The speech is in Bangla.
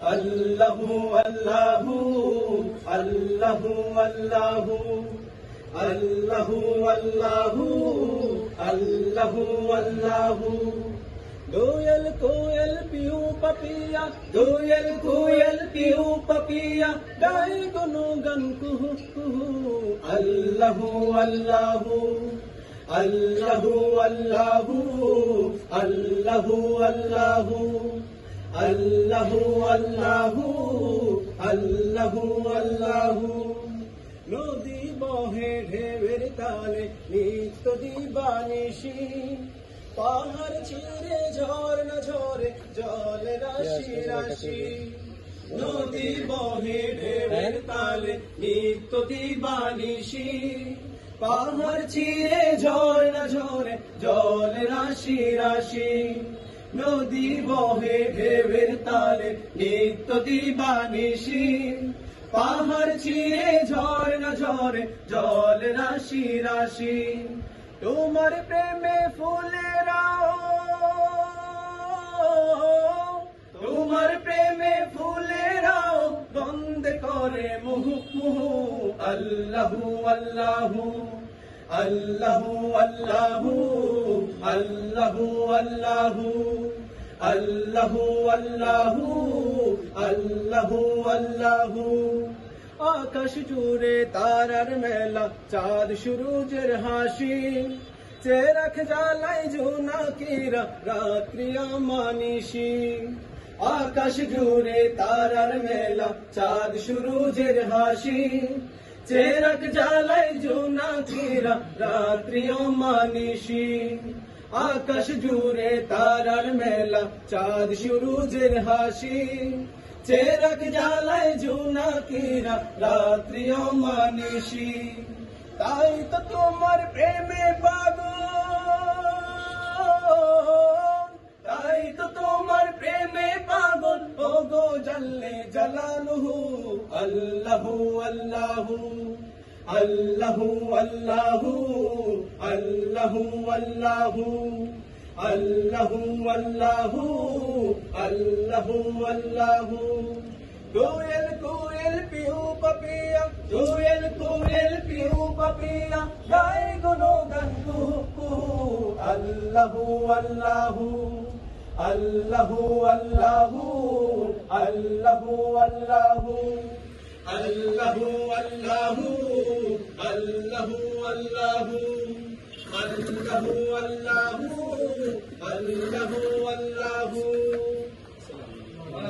আল্লাহু আল্লাহু আল্লাহু আল্লাহু আল্লাহু আল্লাহু আল্লাহু আল্লাহু दोयल कोयल पियू पपिया दोयल कोयल पियू पपिया गाय गुनु गन कुहू कुहू अल्लाहु अल्लाहु अल्लाहु अल्लाहु अल्लाहु अल्लाहु अल्लाहु अल्लाहु अल्लाहु अल्लाहु नदी बहे ढेवेर ताले नित्य दिबानिशी পাহাড় ছিঁড়ে ঝর্ণা ঝরে জল রাশি রাশি নদী বহে ঢেউয়ের তালে নিত্য দিবানিশি পাহাড় ছিঁড়ে ঝর্ণা ঝরে জল রাশি রাশি নদী বহে ঢেউয়ের তালে নিত্য দিবানিশি পাহাড় ছিঁড়ে ঝর্ণা ঝরে জল রাশি রাশি তোমার প্রেমে ফুলেরাও তোমার প্রেমে ফুলেরাও বন্ধ করে মুহু মুহু আল্লাহু আল্লাহু আল্লাহু আল্লাহু আল্লাহু আল্লাহু আল্লাহু আল্লাহু আল্লাহু আল্লাহু আকাশ জুড়ে তারার মেলা চাঁদ সূরজের হাসি চেরাক জ্বালাই জোনাকিরা রাত্রি আমানিশি আকাশ জুড়ে তারার মেলা চাঁদ সূরজের হাসি চেরাক জ্বালাই জোনাকিরা রাত্রি আমানিশি আকাশ জুড়ে তারার মেলা চাঁদ সূরজের হাসি চেরাক জ্বালায় জোনাকিরা রাত্রি আমানিশি তাই তো তোমার প্রেমে পাগল তাই তো তোমার প্রেমে পাগল ও গো জাল্লে জালালুহু আল্লাহু আল্লাহু আল্লাহু আল্লাহু আল্লাহু আল্লাহু अल्लाहु अल्लाहु अल्लाहु अल्लाहु कोयल कोयल पियू पपिया कोयल कोयल पियू पपिया गाय गुनो गन कुहू कुहू अल्लाहु अल्लाहु अल्लाहु अल्लाहु अल्लाहु अल्लाहु अल्लाहु अल्लाहु अल्लाहु अल्लाहु अल्लाहु अल्लाहु अल्लाहु अल्लाहु